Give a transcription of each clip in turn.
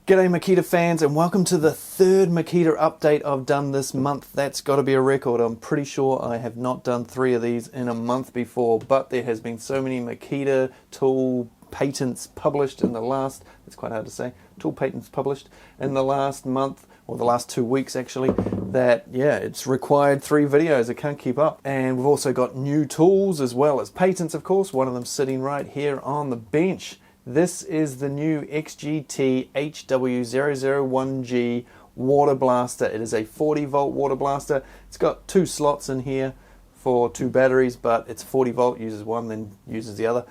G'day Makita fans, and welcome to the third Makita update I've done this month. That's got to be a record. I'm pretty sure I have not done 3 of these in a month before, but there has been so many Makita tool patents published in the last, it's quite hard to say, tool patents published in the last month, or the last 2 weeks actually, that yeah, it's required 3 videos. I can't keep up. And we've also got new tools as well as patents, of course, one of them sitting right here on the bench. This is the new XGT HW001G water blaster. It is a 40 volt water blaster. It's got 2 slots in here for 2 batteries, but it's 40 volt, uses one then uses the other.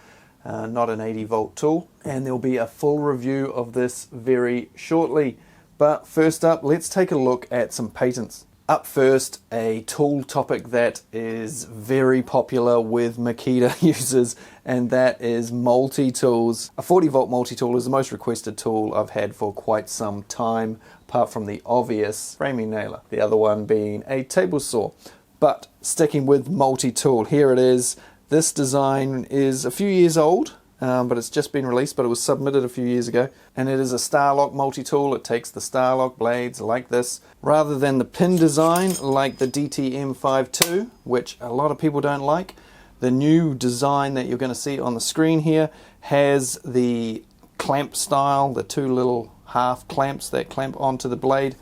Not an 80 volt tool. And there'll be a full review of this very shortly. But first up, let's take a look at some patents. Up first, a tool topic that is very popular with Makita users, and that is multi-tools. A 40 volt multi-tool is the most requested tool I've had for quite some time, apart from the obvious framing nailer, the other one being a table saw. But sticking with multi-tool, here it is. This design is a few years old, but it's just been released, but it was submitted a few years ago. And it is a Starlock multi-tool. It takes the Starlock blades like this, rather than the pin design like the DTM52, which a lot of people don't like. The new design that you're going to see on the screen here has the clamp style, the 2 little half clamps that clamp onto the blade,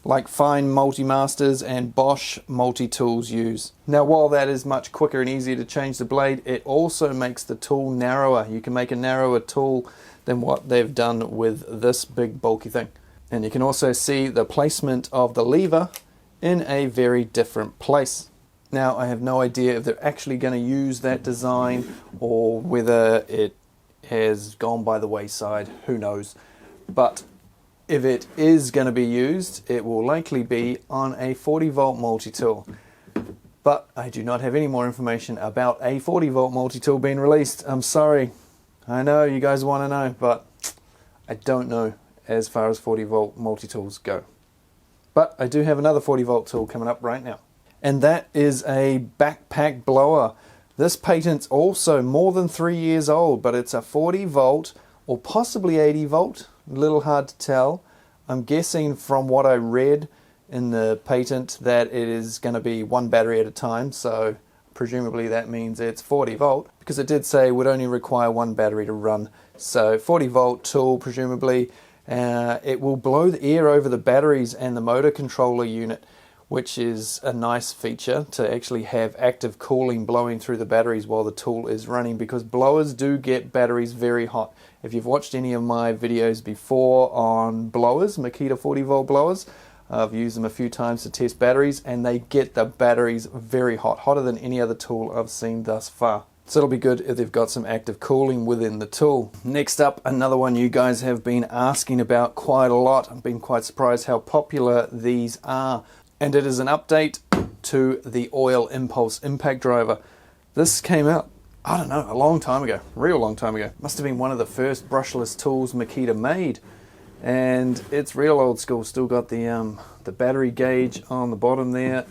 like fine multi-masters and Bosch multi-tools use. Now, while that is much quicker and easier to change the blade, it also makes the tool narrower. You can make a narrower tool than what they've done with this big bulky thing. And you can also see the placement of the lever in a very different place. Now, I have no idea if they're actually going to use that design or whether it has gone by the wayside. Who knows? But if it is going to be used, it will likely be on a 40 volt multi-tool. But I do not have any more information about a 40 volt multi-tool being released. I'm sorry. I know you guys want to know, but I don't know as far as 40 volt multi-tools go. But I do have another 40 volt tool coming up right now. And that is a backpack blower. This patent's also more than 3 years old, but it's a 40 volt or possibly 80 volt. A little hard to tell. I'm guessing from what I read in the patent that it is going to be 1 battery at a time, so presumably that means it's 40 volt, because it did say it would only require 1 battery to run. So 40 volt tool, presumably. It will blow the air over the batteries and the motor controller unit, which is a nice feature to actually have active cooling blowing through the batteries while the tool is running, because blowers do get batteries very hot. If you've watched any of my videos before on blowers, Makita 40 volt blowers, I've used them a few times to test batteries, and they get the batteries very hot, hotter than any other tool I've seen thus far. So it'll be good if they've got some active cooling within the tool. Next up, another one you guys have been asking about quite a lot. I've been quite surprised how popular these are. And it is an update to the oil impulse impact driver. This came out, I don't know, a long time ago, real long time ago. Must have been one of the first brushless tools Makita made. And it's real old school, still got the battery gauge on the bottom there,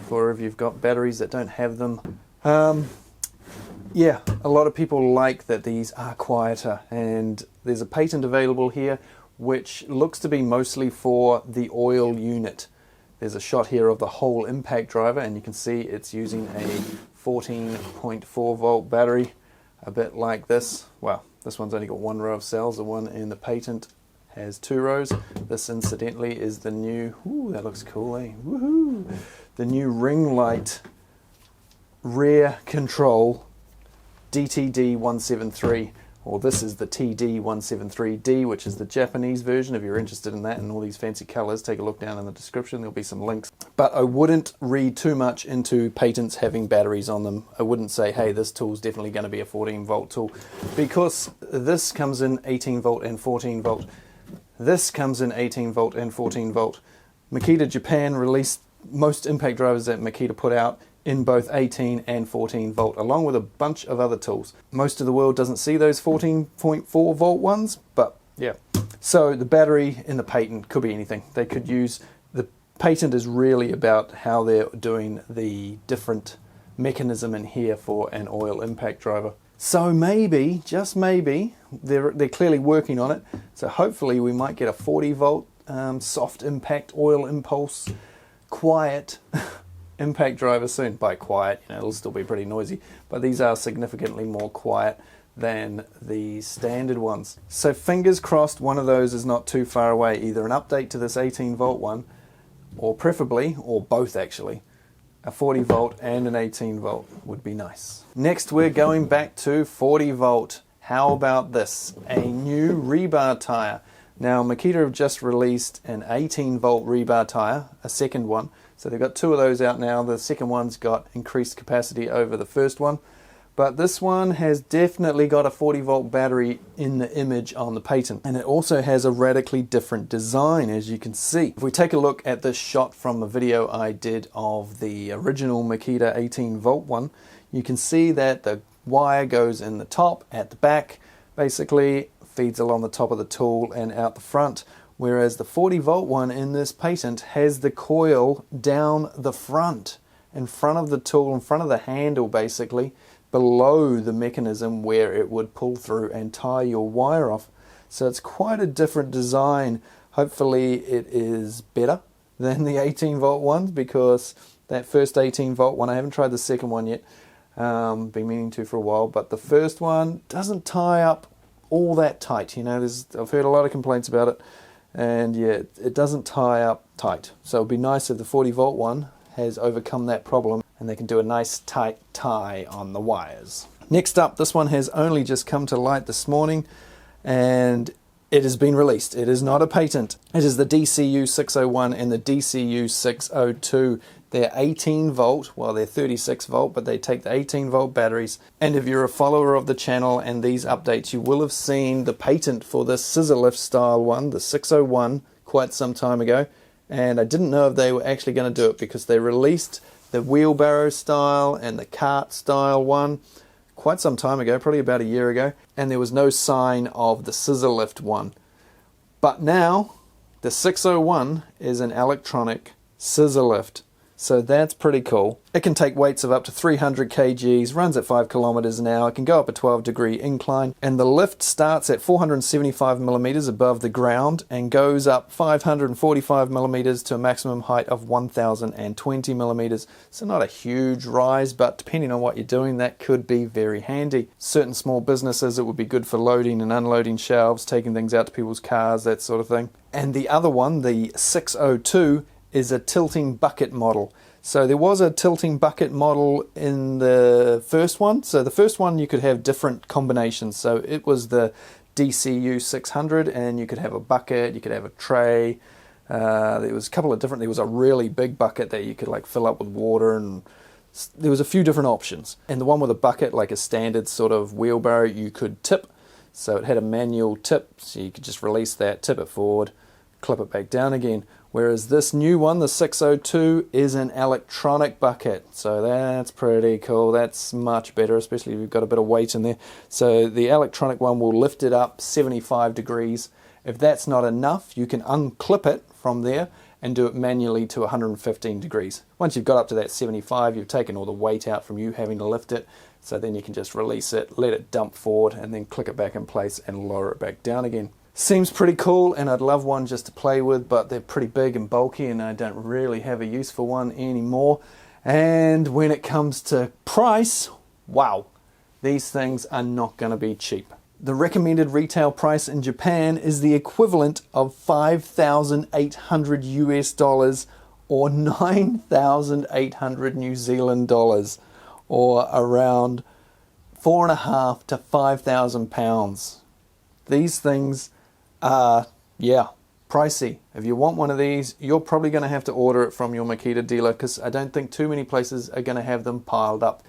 for if you've got batteries that don't have them. Yeah, a lot of people like that these are quieter, and there's a patent available here which looks to be mostly for the oil unit. There's a shot here of the whole impact driver, and you can see it's using a 14.4 volt battery, a bit like this. Well, this one's only got 1 row of cells, the one in the patent has 2 rows. This incidentally is the new, ooh, that looks cool, eh? Woohoo! The new ring light rear control DTD173, or this is the TD173D, which is the Japanese version. If you're interested in that and all these fancy colors, take a look down in the description. There'll be some links. But I wouldn't read too much into patents having batteries on them. I wouldn't say, hey, this tool's definitely going to be a 14 volt tool, because this comes in 18 volt and 14 volt. This comes in 18 volt and 14 volt. Makita Japan released most impact drivers that Makita put out in both 18 and 14 volt, along with a bunch of other tools. Most of the world doesn't see those 14.4 volt ones, but yeah. So the battery in the patent could be anything. They could use, the patent is really about how they're doing the different mechanism in here for an oil impact driver. So maybe, just maybe, they're clearly working on it. So hopefully we might get a 40 volt soft impact oil impulse quiet impact driver soon. By quiet, you know, it'll still be pretty noisy, but these are significantly more quiet than the standard ones. So fingers crossed one of those is not too far away, either an update to this 18 volt one, or preferably, or both actually, a 40 volt and an 18 volt would be nice. Next we're going back to 40 volt. How about this? A new rebar tire. Now Makita have just released an 18 volt rebar tire, a second one. So they've got two of those out now. The second one's got increased capacity over the first one. But this one has definitely got a 40 volt battery in the image on the patent. And it also has a radically different design, as you can see. If we take a look at this shot from the video I did of the original Makita 18 volt one, you can see that the wire goes in the top, at the back, basically feeds along the top of the tool and out the front. Whereas the 40 volt one in this patent has the coil down the front, in front of the tool, in front of the handle basically, below the mechanism where it would pull through and tie your wire off. So it's quite a different design. Hopefully it is better than the 18 volt ones, because that first 18 volt one, I haven't tried the second one yet, been meaning to for a while, but the first one doesn't tie up all that tight. You know, I've heard a lot of complaints about it, and yeah, it doesn't tie up tight. So it'd be nice if the 40 volt one has overcome that problem and they can do a nice tight tie on the wires. Next up, this one has only just come to light this morning and it has been released. It is not a patent. It is the DCU 601 and the DCU 602. They're 18 volt, well they're 36 volt, but they take the 18 volt batteries. And if you're a follower of the channel and these updates, you will have seen the patent for this scissor lift style one, the 601, quite some time ago. And I didn't know if they were actually going to do it, because they released the wheelbarrow style and the cart style one quite some time ago, probably about a year ago, and there was no sign of the scissor lift one. But now the 601 is an electronic scissor lift. So that's pretty cool. It can take weights of up to 300 kgs, runs at 5 kilometers an hour, it can go up a 12-degree incline, and the lift starts at 475 millimeters above the ground and goes up 545 millimeters to a maximum height of 1020 millimeters. So not a huge rise, but depending on what you're doing, that could be very handy. Certain small businesses, it would be good for loading and unloading shelves, taking things out to people's cars, that sort of thing. And the other one, the 602, is a tilting bucket model. So there was a tilting bucket model in the first one. So the first one you could have different combinations. So it was the DCU 600 and you could have a bucket, you could have a tray. There was a couple of different, there was a really big bucket that you could like fill up with water, and there was a few different options. And the one with a bucket, like a standard sort of wheelbarrow, you could tip. So it had a manual tip, so you could just release that, tip it forward, clip it back down again. Whereas this new one, the 602, is an electronic bucket. So that's pretty cool. That's much better, especially if you've got a bit of weight in there. So the electronic one will lift it up 75 degrees. If that's not enough, you can unclip it from there and do it manually to 115 degrees. Once you've got up to that 75, you've taken all the weight out from you having to lift it. So then you can just release it, let it dump forward, and then click it back in place and lower it back down again. Seems pretty cool, and I'd love one just to play with, but they're pretty big and bulky and I don't really have a use for one anymore. And when it comes to price, wow, these things are not going to be cheap. The recommended retail price in Japan is the equivalent of 5,800 US dollars or 9,800 New Zealand dollars, or around 4,500 to 5,000 pounds. These things are, yeah, pricey. If you want one of these, you're probably going to have to order it from your Makita dealer, because I don't think too many places are going to have them piled up.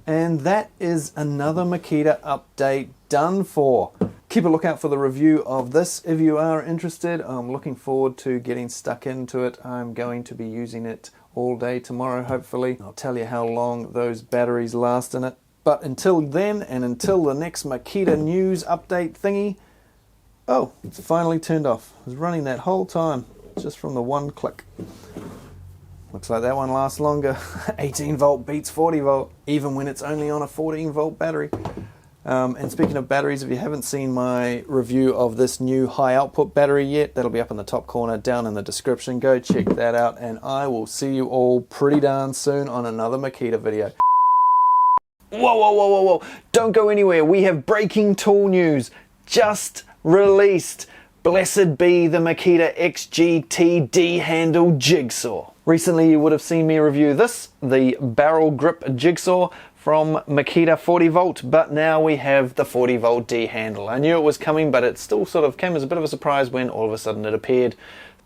And that is another Makita update done for. Keep a lookout for the review of this if you are interested. I'm looking forward to getting stuck into it. I'm going to be using it all day tomorrow, hopefully. I'll tell you how long those batteries last in it. But until then, and until the next Makita news update thingy, oh, it's finally turned off. It was running that whole time, just from the one click. Looks like that one lasts longer. 18 volt beats 40 volt, even when it's only on a 14 volt battery. And speaking of batteries, if you haven't seen my review of this new high output battery yet, that'll be up in the top corner down in the description. Go check that out, and I will see you all pretty darn soon on another Makita video. Whoa, whoa, whoa, whoa, whoa. Don't go anywhere. We have breaking tool news just released. Blessed be the Makita XGT D-handle jigsaw. Recently you would have seen me review this, the barrel grip jigsaw from Makita 40 volt, but now we have the 40 volt D-handle. I knew it was coming, but it still sort of came as a bit of a surprise when all of a sudden it appeared.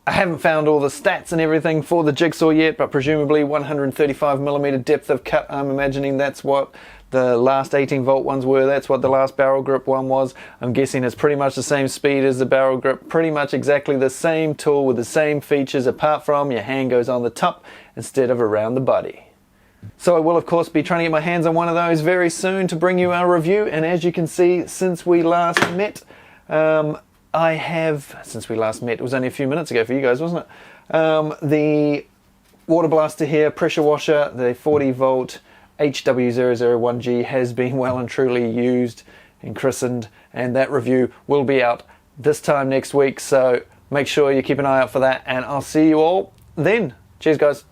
I haven't found all the stats and everything for the jigsaw yet, but presumably 135mm depth of cut. I'm imagining that's what the last 18 volt ones were. That's what the last barrel grip one was. I'm guessing it's pretty much the same speed as the barrel grip, pretty much exactly the same tool with the same features, apart from your hand goes on the top instead of around the body. So I will of course be trying to get my hands on one of those very soon to bring you our review. And as you can see, since we last met, it was only a few minutes ago for you guys, wasn't it? The water blaster here, pressure washer, the 40 volt HW001G has been well and truly used and christened, and that review will be out this time next week, so make sure you keep an eye out for that, and I'll see you all then. Cheers guys.